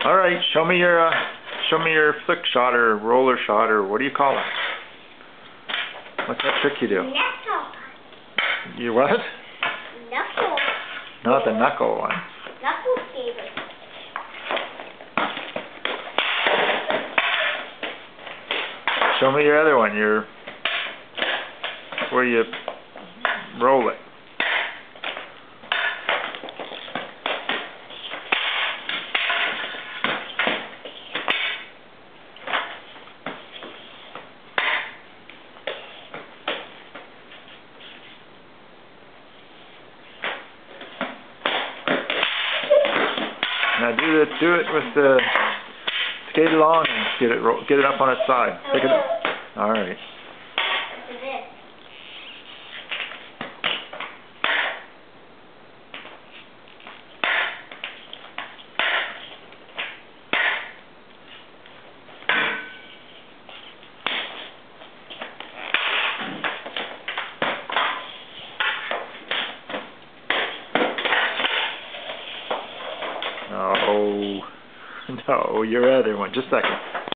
All right, show me your flick shot or roller shot or what do you call it? What's that trick you do? Knuckle. You what? Knuckle. Not the knuckle one. Knuckle skater. Show me your other one. Where you roll it. Now do it with the skate along and get it up on its side. Pick it up. All right. No, no, your other one. Just a second.